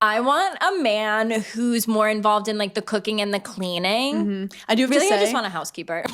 I want a man who's more involved in like the cooking and the cleaning. Mm-hmm. I do have really, to say, I just want a housekeeper.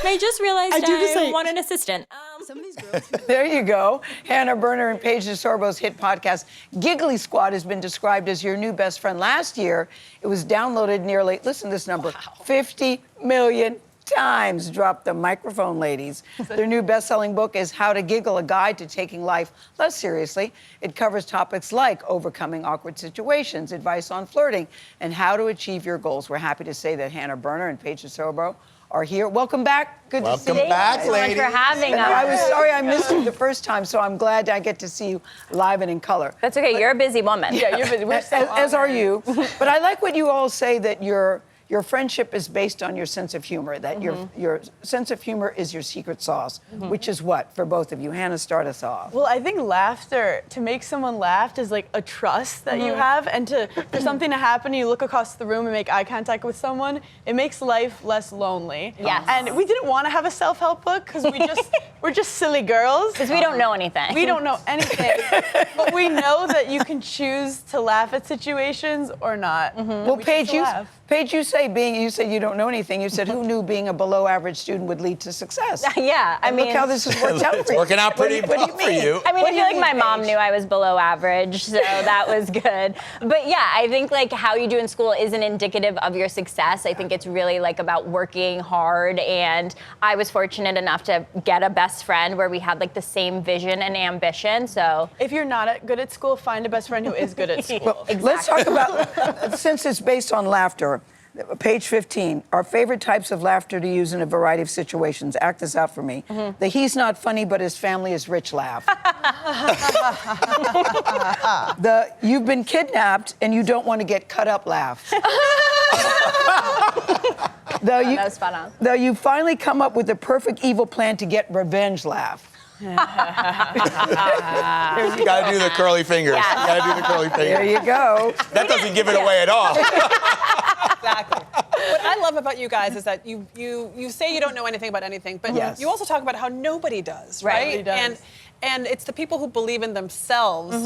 I just realized I want an assistant. Some of these girls. There you go. Hannah, Berner and Paige DeSorbo's hit podcast, Giggly Squad, has been described as your new best friend. Last year, it was downloaded nearly, listen to this number, 50 million times. Drop the microphone, ladies. Their new best-selling book is How to Giggle, a guide to taking life less seriously. It covers topics like overcoming awkward situations, advice on flirting, and how to achieve your goals. We're happy to say that Hannah Berner and Paige DeSorbo are here. Welcome back. Good to see you. Welcome back, Thank you so much ladies. for having us. I was sorry I missed you the first time, so I'm glad I get to see you live and in color. That's okay. You're a busy woman. Yeah, you're busy. We're so As are you. But I like what you all say, that your friendship is based on your sense of humor, that your sense of humor is your secret sauce, which is what for both of you? Hannah, start us off. Well, I think laughter, to make someone laugh, is like a trust that you have, and for something to happen, you look across the room and make eye contact with someone, it makes life less lonely. Yes. And we didn't want to have a self-help book because we're just silly girls. Because we don't know anything. We don't know anything, but we know that you can choose to laugh at situations or not. Well, Paige, you say you don't know anything. You said, who knew being a below average student would lead to success? Yeah, I mean, look how this has worked out for you. It's working out pretty well for you. I mean, I feel like my Paige? mom knew I was below average, so that was good. But yeah, I think like how you do in school isn't indicative of your success. I think it's really like about working hard, and I was fortunate enough to get a best friend where we had like the same vision and ambition, so. If you're not good at school, find a best friend who is good at school. Well, let's talk about, since it's based on laughter, page 15, our favorite types of laughter to use in a variety of situations. Act this out for me. The he's not funny, but his family is rich laugh. The you've been kidnapped and you don't want to get cut up laugh. That was spot on. Though you finally come up with the perfect evil plan to get revenge laugh. You gotta do the curly fingers. Yeah. You gotta do the curly There fingers. you go. That doesn't give it away at all. Exactly. What I love about you guys is that you say you don't know anything about anything, but Yes. you also talk about how nobody does, Right. right? Nobody does. And it's the people who believe in themselves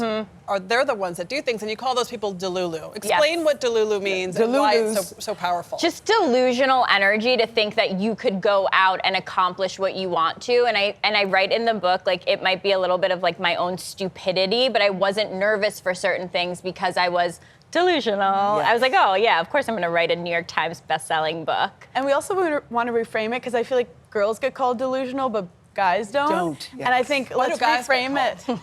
they're the ones that do things, and you call those people delulu. Explain what delulu means and why it's so powerful. Just delusional energy to think that you could go out and accomplish what you want to. And I write in the book, like, it might be a little bit of like my own stupidity, but I wasn't nervous for certain things because I was delusional. Yes. I was like, oh yeah, of course I'm gonna write a New York Times best-selling book. And we also want to reframe it because I feel like girls get called delusional, but guys don't. Yes. And I think Why let's do guys get reframe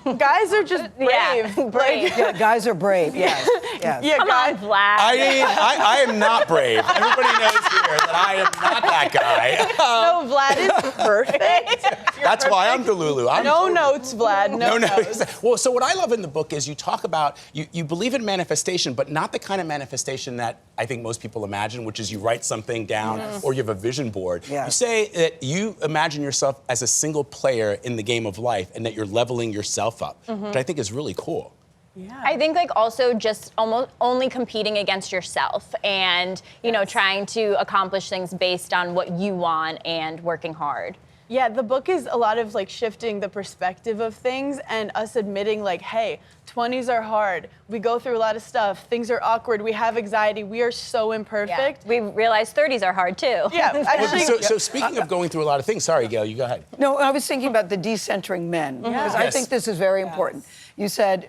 it. Guys are just brave. Yeah, brave. Yeah, guys are brave, yes. Yes. Yeah, Come guys. on, Vlad. I am not brave. Everybody knows here that I am not that guy. No, Vlad is perfect. That's why I'm Delulu. No notes, Vlad. No notes. Well, so what I love in the book is you talk about, you believe in manifestation, but not the kind of manifestation that I think most people imagine, which is you write something down or you have a vision board. Yes. You say that you imagine yourself as a single player in the game of life and that you're leveling yourself up, which I think is really cool. Yeah. I think like also just almost only competing against yourself and, you know, trying to accomplish things based on what you want and working hard. Yeah, the book is a lot of like shifting the perspective of things and us admitting like, hey, 20s are hard. We go through a lot of stuff. Things are awkward. We have anxiety. We are so imperfect. We realize 30s are hard too. Yeah, actually. So speaking of going through a lot of things, sorry, Gayle, you go ahead. No, I was thinking about the decentering men, because I Yes. think this is very important. You said,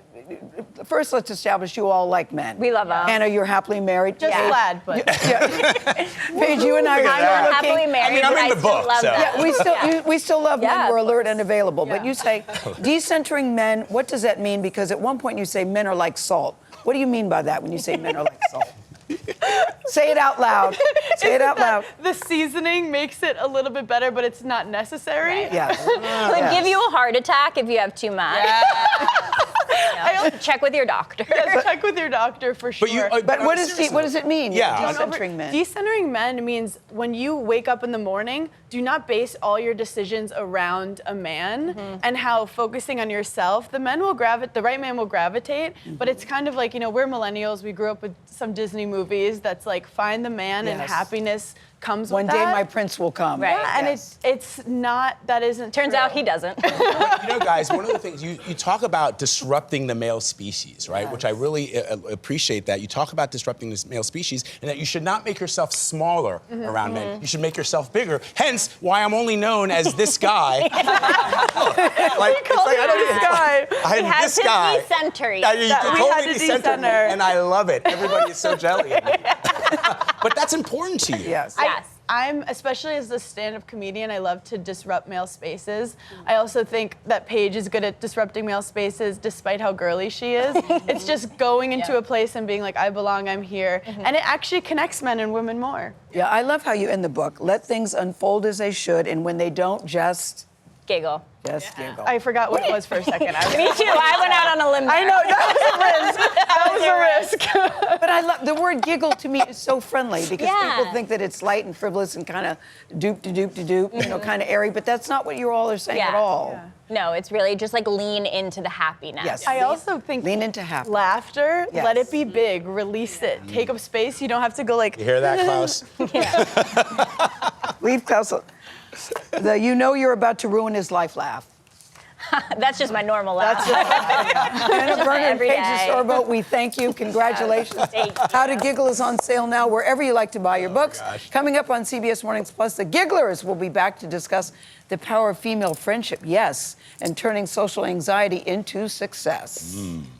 first let's establish you all like men. We love them. Hannah, you're happily married. Just Yeah. Vlad, but Paige, you and I Look at are that. looking. Happily married, I'm in but the still book, love so. them. Yeah, we still love men. Yeah, We're of alert course. and available. But Yeah. you say decentering men. What does that mean? Because at one point you say men are like salt. What do you mean by that when you say men are like salt? Say it out loud. Say it out loud. the seasoning makes it a little bit better, but it's not necessary. Right. Yes. Could give you a heart attack if you have too much. Check with your doctor. Yes, check with your doctor for sure. But what does it mean? Yeah. Decentering men. Decentering men means when you wake up in the morning, do not base all your decisions around a man and how focusing on yourself, the right man will gravitate, but it's kind of like, we're millennials, we grew up with some Disney movies that's like find the man and Yes. happiness comes One with day that. my prince will come. Right. And Yes. it's not, that isn't Turns true. out he doesn't. You know, guys, one of the things you talk about disrupting the male species, right? Yes. Which I really appreciate that. You talk about disrupting the male species and that you should not make yourself smaller around men. You should make yourself bigger. Hence, why I'm only known as this guy. Like, it's like, I don't this guy. I'm He has this his guy. decenter. Yeah, you That we totally had to decentered me, decenter. and I love it. Everybody is so jelly of me. But that's important to you. Yes. Yes. I'm, especially as a stand-up comedian, I love to disrupt male spaces. I also think that Paige is good at disrupting male spaces despite how girly she is. It's just going into a place and being like, I belong, I'm here. And it actually connects men and women more. Yeah, I love how you end the book. Let things unfold as they should, and when they don't, just Giggle. giggle. I forgot what it was for a second. Me too. I went out on a limb. I know, that was a risk. But I love the word giggle. To me is so friendly because Yeah. people think that it's light and frivolous and kind of dupe, you know, kind of airy. But that's not what you all are saying at Yeah. all. No, it's really just like lean into the happiness. Yes. I also think Lean into happiness. laughter, Yes. let it be big, release it, take up space. You don't have to go like, You hear that, Klaus? Leave Klaus. You know you're about to ruin his life laugh. That's just my normal laugh. Berner and Every Paige day. DeSorbo, we thank you. Congratulations. Thank you. How to Giggle is on sale now wherever you like to buy your books. Coming up on CBS Mornings Plus, the Gigglers will be back to discuss the power of female friendship, yes, and turning social anxiety into success.